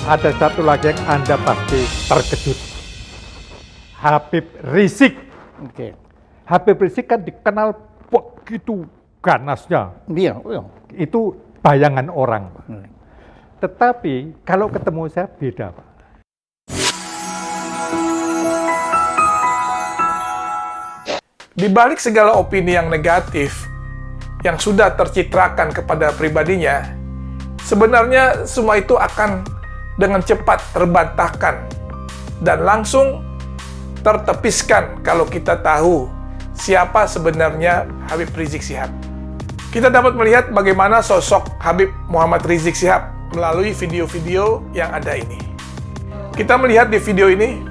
ada satu lagi yang Anda pasti terkejut. Habib Rizik. Oke. Habib Rizik kan dikenal begitu ganasnya. Iya. Itu bayangan orang. Tetapi kalau ketemu saya beda, Pak. Di balik segala opini yang negatif yang sudah tercitrakan kepada pribadinya, sebenarnya semua itu akan dengan cepat terbantahkan dan langsung tertepiskan kalau kita tahu siapa sebenarnya Habib Rizik Syihab. Kita dapat melihat bagaimana sosok Habib Muhammad Rizik Syihab melalui video-video yang ada ini. Kita melihat di video ini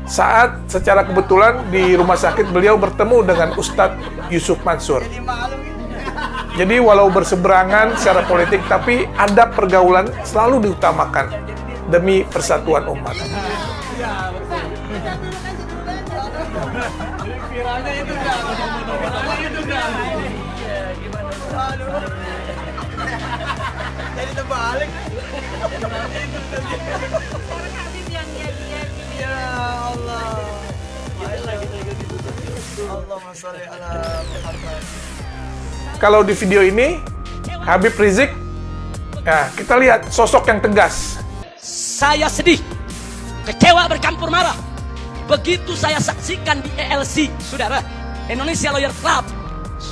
saat secara kebetulan di rumah sakit beliau bertemu dengan Ustadz Yusuf Mansur. Jadi walau berseberangan secara politik, tapi adab pergaulan selalu diutamakan demi persatuan umat. Jadi terbalik. Ya Allah. Allahumma sholli ala Muhammad. Kalau di video ini Habib Rizik, ya kita lihat sosok yang tegas. Saya sedih, kecewa bercampur marah. Begitu saya saksikan di ELC, saudara, Indonesia Lawyer Club,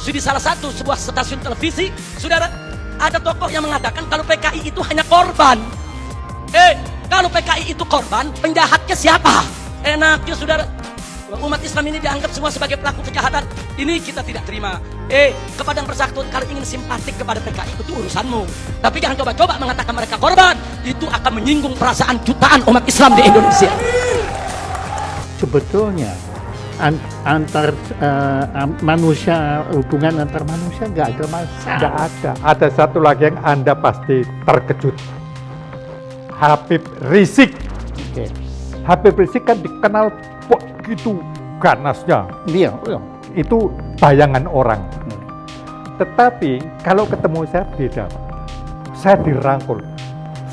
di salah satu sebuah stasiun televisi, saudara, ada tokoh yang mengatakan kalau PKI itu hanya korban. Kalau PKI itu korban, penjahatnya siapa? Enaknya, saudara, umat Islam ini dianggap semua sebagai pelaku kejahatan. Ini kita tidak terima. Kepada Persatuan, kalau ingin simpatik kepada PKI itu urusanmu. Tapi jangan coba-coba mengatakan mereka korban. Itu akan menyinggung perasaan jutaan umat Islam di Indonesia. Sebetulnya manusia, hubungan antar manusia nggak ada masalah. Nggak ada. Ada satu lagi yang Anda pasti terkejut. Habib Rizik. Oke. Habib Rizik kan dikenal begitu ganasnya. Iya. Itu bayangan orang. Tetapi kalau ketemu saya beda, Pak. Saya dirangkul.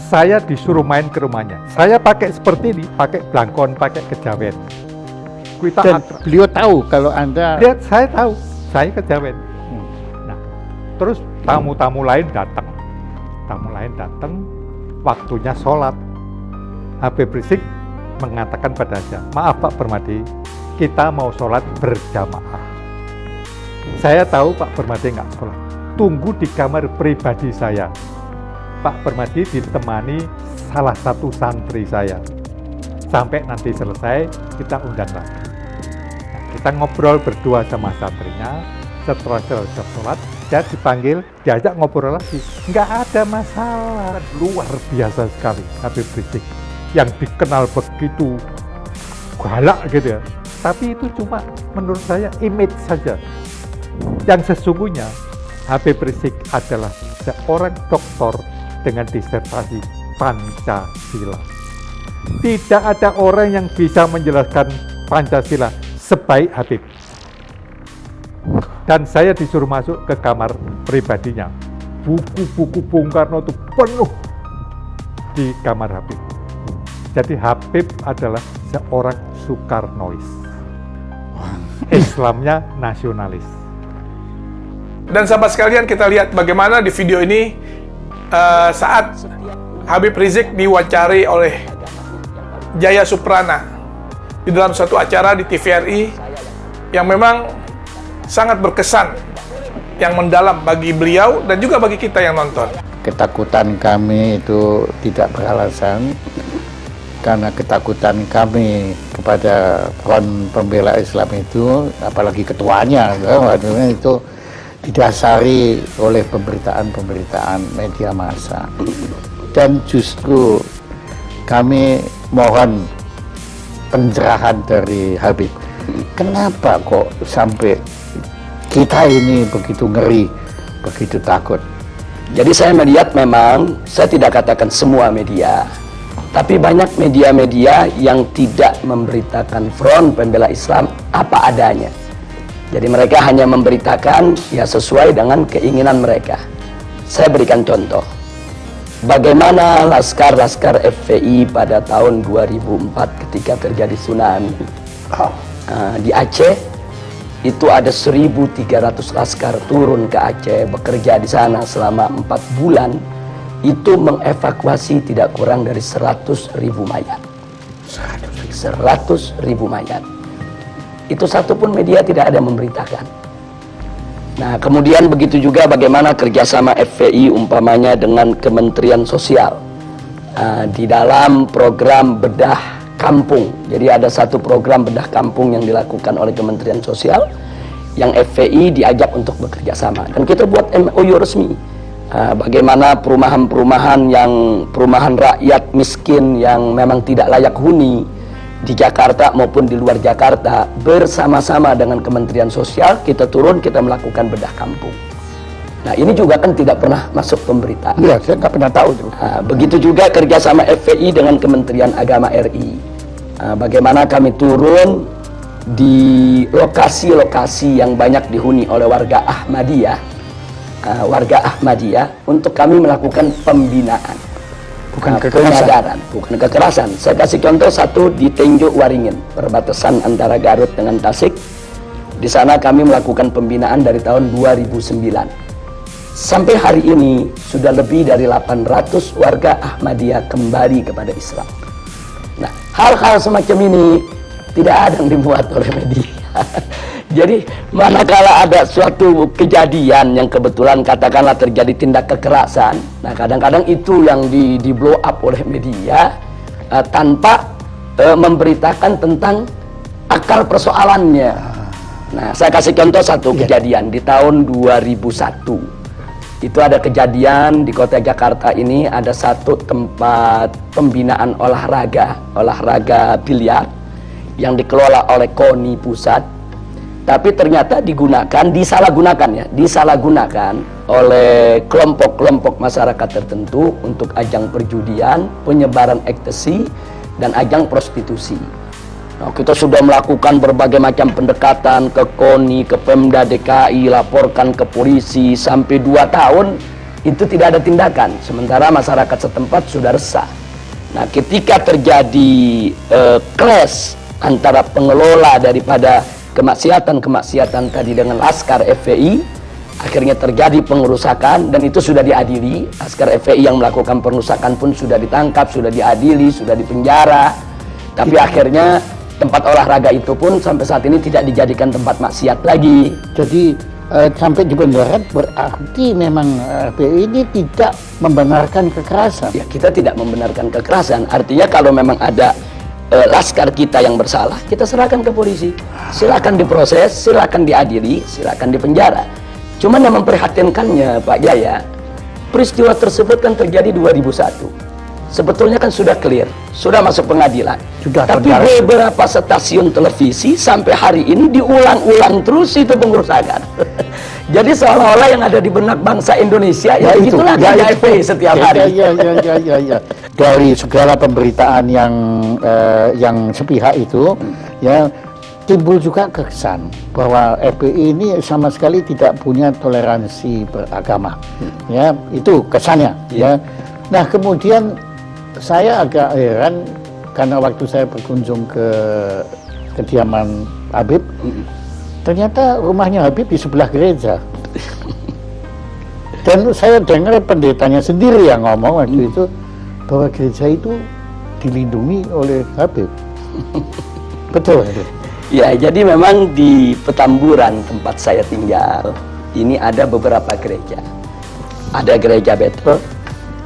Saya disuruh main ke rumahnya. Saya pakai seperti ini, pakai blangkon, pakai kejawen. Kita Dan beliau tahu kalau Anda... lihat, saya tahu, saya kejawen. Nah, terus tamu-tamu lain datang. Waktunya sholat. Habib Rizik mengatakan pada saya, maaf Pak Permadi, kita mau sholat berjamaah. Saya tahu Pak Permadi nggak sholat. Tunggu di kamar pribadi saya. Pak Permadi ditemani salah satu santri saya. Sampai nanti selesai, kita undang lagi. Nah, kita ngobrol berdua sama santrinya. Setelah selesai sholat, dia dipanggil, diajak ngobrol lagi. Nggak ada masalah. Luar biasa sekali Habib Rizik. Yang dikenal begitu galak gitu ya. Tapi itu cuma menurut saya image saja. Yang sesungguhnya Habib Rizik adalah seorang doktor dengan disertasi Pancasila. Tidak ada orang yang bisa menjelaskan Pancasila sebaik Habib. Dan saya disuruh masuk ke kamar pribadinya. Buku-buku Bung Karno itu penuh di kamar Habib. Jadi Habib adalah seorang Soekarnois. Islamnya nasionalis. Dan sahabat sekalian, kita lihat bagaimana di video ini saat Habib Rizik diwawancari oleh Jaya Suprana di dalam suatu acara di TVRI yang memang sangat berkesan, yang mendalam bagi beliau dan juga bagi kita yang nonton. Ketakutan kami itu tidak beralasan, karena ketakutan kami kepada Front Pembela Islam itu, apalagi ketuanya, itu didasari oleh pemberitaan-pemberitaan media massa. Dan justru kami mohon pencerahan dari Habib. Kenapa kok sampai kita ini begitu ngeri, begitu takut? Jadi saya melihat memang, saya tidak katakan semua media, tapi banyak media-media yang tidak memberitakan Front Pembela Islam apa adanya. Jadi mereka hanya memberitakan ya sesuai dengan keinginan mereka. Saya berikan contoh. bagaimana laskar-laskar FPI pada tahun 2004 ketika terjadi tsunami di Aceh. Itu ada 1.300 laskar turun ke Aceh, bekerja di sana selama 4 bulan. Itu mengevakuasi tidak kurang dari 100.000 mayat. 100.000 mayat. Itu satu pun media tidak ada memberitakan. Nah, kemudian begitu juga bagaimana kerjasama FPI umpamanya dengan Kementerian Sosial di dalam program bedah kampung. Jadi ada satu program bedah kampung yang dilakukan oleh Kementerian Sosial yang FPI diajak untuk bekerja sama. Dan kita buat MOU resmi. Bagaimana perumahan-perumahan perumahan rakyat miskin yang memang tidak layak huni di Jakarta maupun di luar Jakarta, bersama-sama dengan Kementerian Sosial kita turun, kita melakukan bedah kampung. Nah, ini juga kan tidak pernah masuk pemberitaan. Iya, saya nggak pernah tahu itu. Begitu juga kerjasama FPI dengan Kementerian Agama RI. Bagaimana kami turun di lokasi-lokasi yang banyak dihuni oleh warga Ahmadiyah, untuk kami melakukan pembinaan. Bukan kekerasan. Penyadaran, bukan kekerasan. Saya kasih contoh satu di Tenjo Waringin, perbatasan antara Garut dengan Tasik. Di sana kami melakukan pembinaan dari tahun 2009. Sampai hari ini sudah lebih dari 800 warga Ahmadiyah kembali kepada Islam. Nah, hal-hal semacam ini tidak ada yang dimuat oleh media. Jadi manakala ada suatu kejadian yang kebetulan katakanlah terjadi tindak kekerasan, nah kadang-kadang itu yang di blow up oleh media tanpa memberitakan tentang akar persoalannya. Nah, saya kasih contoh satu kejadian di tahun 2001. Itu ada kejadian di kota Jakarta ini, ada satu tempat pembinaan olahraga biliar yang dikelola oleh KONI pusat. Tapi ternyata disalahgunakan oleh kelompok-kelompok masyarakat tertentu untuk ajang perjudian, penyebaran ekstasi, dan ajang prostitusi. Nah, kita sudah melakukan berbagai macam pendekatan ke KONI, ke Pemda DKI, laporkan ke polisi, sampai 2 tahun itu tidak ada tindakan. Sementara masyarakat setempat sudah resah. Nah, ketika terjadi clash antara pengelola daripada kemaksiatan tadi dengan laskar FPI, akhirnya terjadi pengerusakan dan itu sudah diadili. Laskar FPI yang melakukan pengerusakan pun sudah ditangkap, sudah diadili, sudah dipenjara. Tapi akhirnya tempat olahraga itu pun sampai saat ini tidak dijadikan tempat maksiat lagi. Jadi sampai di penjara berarti memang FPI ini tidak membenarkan kekerasan. Ya, kita tidak membenarkan kekerasan. Artinya kalau memang ada laskar kita yang bersalah, kita serahkan ke polisi. Silakan diproses, silakan diadili, silakan dipenjara. Cuman yang memprihatinkannya Pak Jaya, peristiwa tersebut kan terjadi 2001. Sebetulnya kan sudah clear, sudah masuk pengadilan. Tapi beberapa stasiun televisi sampai hari ini diulang-ulang terus itu pengerusakan. Jadi seolah-olah yang ada di benak bangsa Indonesia ya itulah kerja FPI setiap hari. Ya. Dari segala pemberitaan yang sepihak itu, ya timbul juga kesan bahwa FPI ini sama sekali tidak punya toleransi beragama. Ya, itu kesannya. Ya. Nah, kemudian saya agak heran karena waktu saya berkunjung ke kediaman Habib, ternyata rumahnya Habib di sebelah gereja. Dan saya dengar pendetanya sendiri yang ngomong waktu itu bahwa gereja itu dilindungi oleh Habib. Betul. Ya, jadi memang di Petamburan tempat saya tinggal ini ada beberapa gereja. Ada gereja Bethel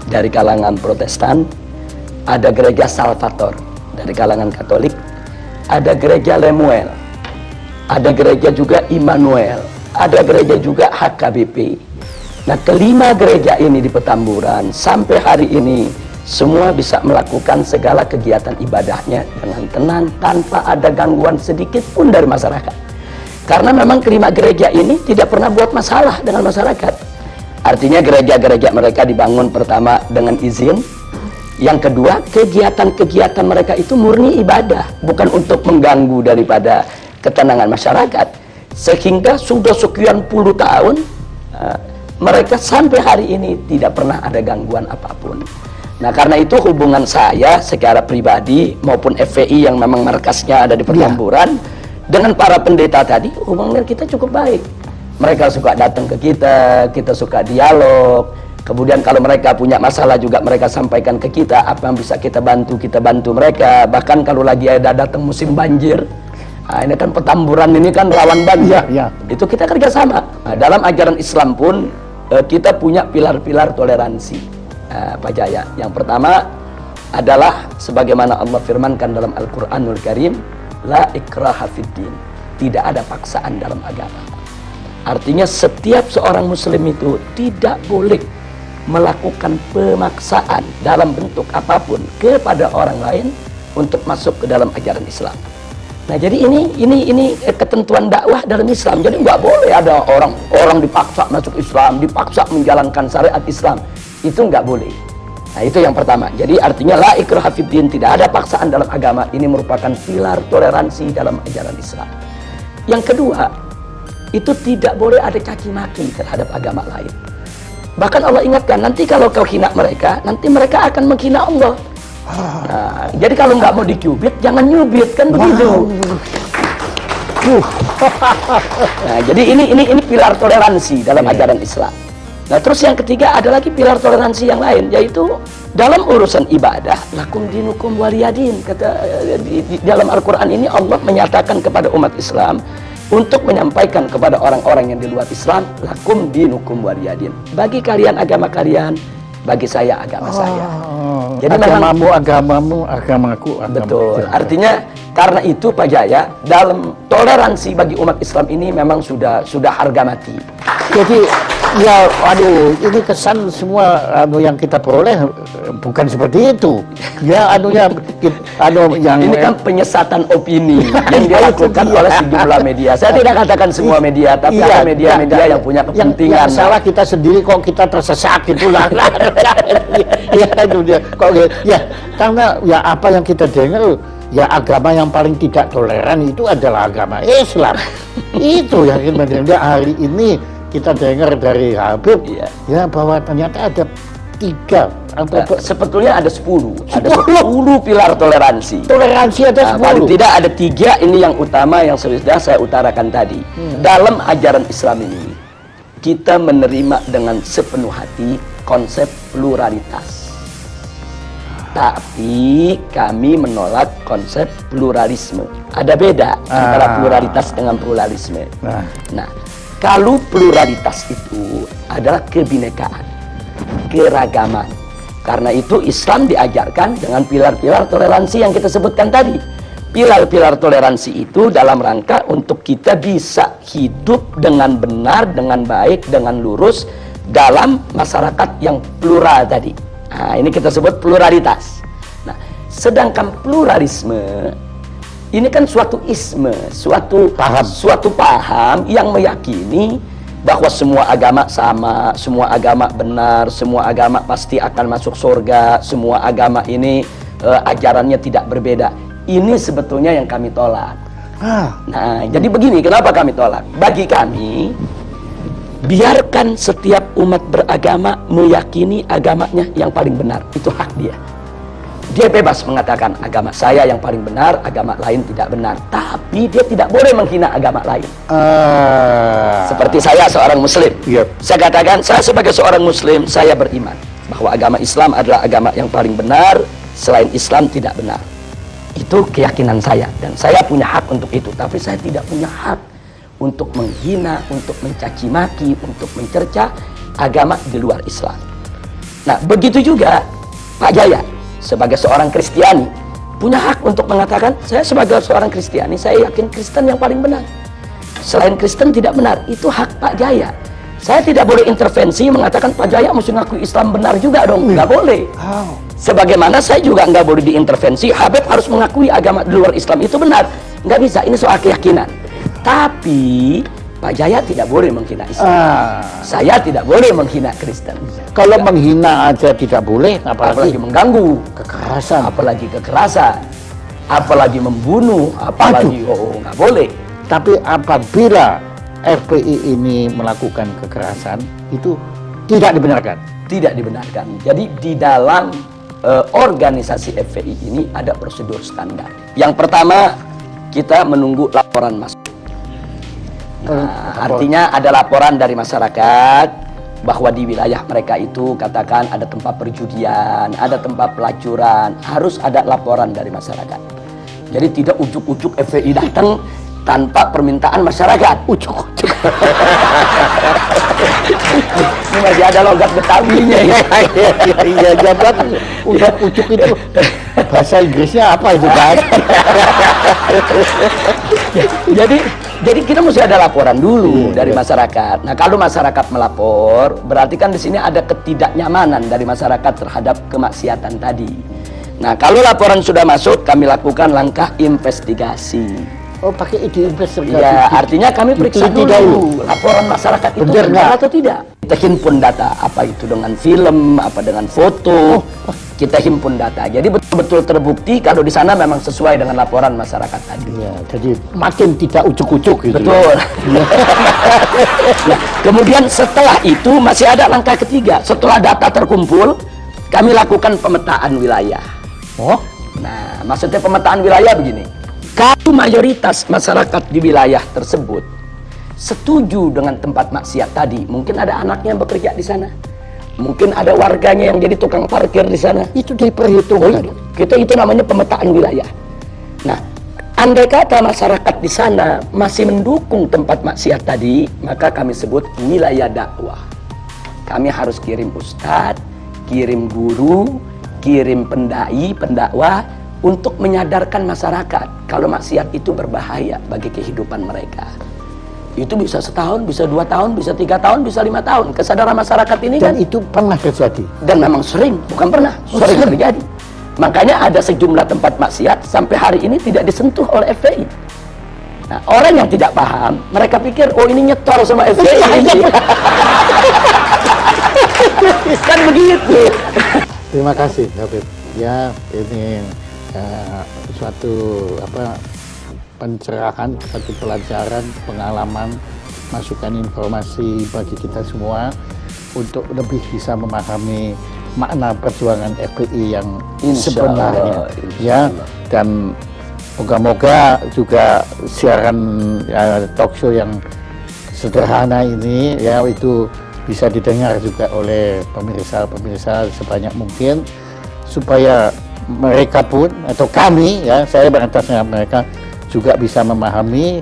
dari kalangan Protestan, ada gereja Salvator dari kalangan Katolik, ada gereja Lemuel, ada gereja juga Immanuel, ada gereja juga HKBP. Nah, kelima gereja ini di Petamburan sampai hari ini semua bisa melakukan segala kegiatan ibadahnya dengan tenang tanpa ada gangguan sedikit pun dari masyarakat. Karena memang kelima gereja ini tidak pernah buat masalah dengan masyarakat. Artinya gereja-gereja mereka dibangun pertama dengan izin. Yang kedua, kegiatan-kegiatan mereka itu murni ibadah, bukan untuk mengganggu daripada ketenangan masyarakat. Sehingga sudah sekian puluh tahun mereka sampai hari ini tidak pernah ada gangguan apapun. Nah, karena itu hubungan saya secara pribadi maupun FPI yang memang markasnya ada di Petamburan dengan para pendeta tadi, hubungan kita cukup baik. Mereka suka datang ke kita suka dialog. Kemudian kalau mereka punya masalah juga mereka sampaikan ke kita, apa yang bisa kita bantu mereka. Bahkan kalau lagi ada datang musim banjir, nah, ini kan Petamburan ini kan rawan banjir. Itu kita kerjasama. Nah, dalam ajaran Islam pun kita punya pilar-pilar toleransi. Pak Jaya, yang pertama adalah sebagaimana Allah firmankan dalam Al-Quranul Karim, la ikraha fiddin, tidak ada paksaan dalam agama. Artinya setiap seorang muslim itu tidak boleh melakukan pemaksaan dalam bentuk apapun kepada orang lain untuk masuk ke dalam ajaran Islam. Nah, jadi ini ketentuan dakwah dalam Islam. Jadi nggak boleh ada orang dipaksa masuk Islam, dipaksa menjalankan syariat Islam. Itu nggak boleh. Nah, itu yang pertama. Jadi artinya la ikraha fiddin, tidak ada paksaan dalam agama. Ini merupakan pilar toleransi dalam ajaran Islam. Yang kedua, itu tidak boleh ada caci maki terhadap agama lain. Bahkan Allah ingatkan, nanti kalau kau hina mereka, nanti mereka akan menghina Allah. Nah, jadi kalau nggak mau dicubit, jangan nyubit, kan begitu. Nah, jadi ini pilar toleransi dalam ajaran Islam. Nah, terus yang ketiga ada lagi pilar toleransi yang lain, yaitu dalam urusan ibadah, lakum dinukum waliyadin. Kata di dalam Al-Quran ini Allah menyatakan kepada umat Islam untuk menyampaikan kepada orang-orang yang di luar Islam, lakum dinukum waliyadin. Bagi kalian agama kalian, bagi saya agama saya. Jadi agamamu agamamu, agamaku agamaku. Betul. Artinya karena itu Pak Jaya, dalam toleransi bagi umat Islam ini memang sudah harga mati. Jadi ya, aduh, ini kesan semua yang kita peroleh bukan seperti itu. Ya, yang ini kan penyesatan opini yang dilakukan oleh sejumlah media. Saya tidak katakan semua media, tapi ada media-media yang punya kepentingan. Yang salah kita sendiri kok kita tersesat itulah. Ya, itu dia. Kok ya, karena ya apa yang kita dengar, ya agama yang paling tidak toleran itu adalah agama Islam. Itu yang sebenarnya hari ini kita dengar dari Habib, ya bahwa ternyata ada 3 sebetulnya ada 10 pilar toleransi. Toleransi ada 10. Paling tidak ada 3 ini yang utama yang sudah saya utarakan tadi. Dalam ajaran Islam ini kita menerima dengan sepenuh hati konsep pluralitas. Tapi kami menolak konsep pluralisme. Ada beda antara pluralitas dengan pluralisme. Nah, kalau pluralitas itu adalah kebinekaan, keragaman. Karena itu Islam diajarkan dengan pilar-pilar toleransi yang kita sebutkan tadi. Pilar-pilar toleransi itu dalam rangka untuk kita bisa hidup dengan benar, dengan baik, dengan lurus dalam masyarakat yang plural tadi. Nah, ini kita sebut pluralitas. Nah, sedangkan pluralisme ini kan suatu isme, suatu paham yang meyakini bahwa semua agama sama, semua agama benar, semua agama pasti akan masuk surga, semua agama ini ajarannya tidak berbeda. Ini sebetulnya yang kami tolak. Nah, jadi begini, kenapa kami tolak? Bagi kami, biarkan setiap umat beragama meyakini agamanya yang paling benar. Itu hak dia. Dia bebas mengatakan agama saya yang paling benar, agama lain tidak benar. Tapi dia tidak boleh menghina agama lain. Seperti saya seorang muslim. Saya katakan, saya sebagai seorang muslim, saya beriman bahwa agama Islam adalah agama yang paling benar, selain Islam tidak benar. Itu keyakinan saya. Dan saya punya hak untuk itu. Tapi saya tidak punya hak untuk menghina, untuk mencaci maki, untuk mencerca agama di luar Islam. Nah, begitu juga Pak Jaya sebagai seorang Kristiani punya hak untuk mengatakan, saya sebagai seorang Kristiani, saya yakin Kristen yang paling benar. Selain Kristen tidak benar, itu hak Pak Jaya. Saya tidak boleh intervensi mengatakan Pak Jaya mesti ngaku Islam benar juga dong, nggak boleh. Sebagaimana saya juga nggak boleh diintervensi, Habib harus mengakui agama di luar Islam itu benar, nggak bisa. Ini soal keyakinan. Tapi Pak Jaya tidak boleh menghina Islam. Saya tidak boleh menghina Kristen. Kalau menghina aja tidak boleh, apalagi mengganggu, apalagi kekerasan, apalagi membunuh, apalagi nggak boleh. Tapi apabila FPI ini melakukan kekerasan itu tidak dibenarkan. Tidak dibenarkan. Jadi di dalam organisasi FPI ini ada prosedur standar. Yang pertama, kita menunggu laporan masuk. Nah, artinya ada laporan dari masyarakat bahwa di wilayah mereka itu katakan ada tempat perjudian, ada tempat pelacuran, harus ada laporan dari masyarakat. Jadi tidak ujuk-ujuk FPI datang tanpa permintaan masyarakat. Ujuk-ujuk. Ini masih ada logat Betawinya. Iya, jabat ujuk-ujuk itu bahasa Inggrisnya apa itu, Pak? Jadi kita mesti ada laporan dulu dari masyarakat. Nah, kalau masyarakat melapor, berarti kan di sini ada ketidaknyamanan dari masyarakat terhadap kemaksiatan tadi. Nah, kalau laporan sudah masuk, kami lakukan langkah investigasi. Oh, pakai ide investigasi. Ya, artinya kami periksa Teliti dulu laporan masyarakat itu Benar benar nggak? atau tidak. Kita himpun data, apa itu dengan film, apa dengan foto, kita himpun data. Jadi betul-betul terbukti kalau di sana memang sesuai dengan laporan masyarakat tadi. Iya, jadi makin tidak ujuk-ujuk gitu. Betul. Nah, kemudian setelah itu masih ada langkah ketiga. Setelah data terkumpul, kami lakukan pemetaan wilayah. Oh, Nah, maksudnya pemetaan wilayah begini. Kalau mayoritas masyarakat di wilayah tersebut setuju dengan tempat maksiat tadi, mungkin ada anaknya yang bekerja di sana, mungkin ada warganya yang jadi tukang parkir di sana. itu diperhitungkan. Kita itu namanya pemetaan wilayah. Nah, andai kata masyarakat di sana masih mendukung tempat maksiat tadi, maka kami sebut wilayah dakwah. Kami harus kirim ustadz, kirim guru, kirim pendai, pendakwah untuk menyadarkan masyarakat kalau maksiat itu berbahaya bagi kehidupan mereka. Itu bisa setahun, bisa 2 tahun, bisa 3 tahun, bisa 5 tahun. Kesadaran masyarakat ini Dan kan, itu pernah terjadi. dan memang sering, bukan pernah, sering terjadi. Makanya ada sejumlah tempat maksiat sampai hari ini tidak disentuh oleh FPI. Nah, orang yang tidak paham, mereka pikir, oh ini nyetor sama FPI ini. Kan begitu. Terima kasih, Habib. Ya, ini suatu pencerahan, suatu pelajaran, pengalaman, masukan informasi bagi kita semua untuk lebih bisa memahami makna perjuangan FPI yang Insya sebenarnya. Allah, insya Ya, Allah. dan moga-moga juga siaran talk show yang sederhana ini ya itu bisa didengar juga oleh pemirsa-pemirsa sebanyak mungkin supaya mereka pun atau kami ya, saya beratasnya mereka juga bisa memahami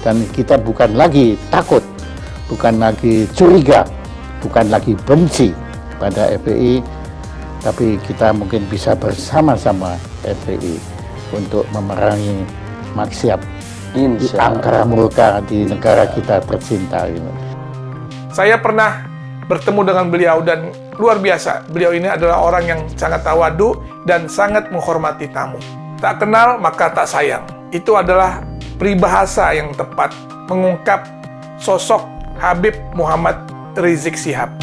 dan kita bukan lagi takut, bukan lagi curiga, bukan lagi benci pada FPI, tapi kita mungkin bisa bersama-sama FPI untuk memerangi maksiat di Insya Allah. angkara murka di negara kita tercinta ini. Saya pernah bertemu dengan beliau dan luar biasa. Beliau ini adalah orang yang sangat tawadu dan sangat menghormati tamu. Tak kenal maka tak sayang. Itu adalah peribahasa yang tepat mengungkap sosok Habib Muhammad Rizik Syihab.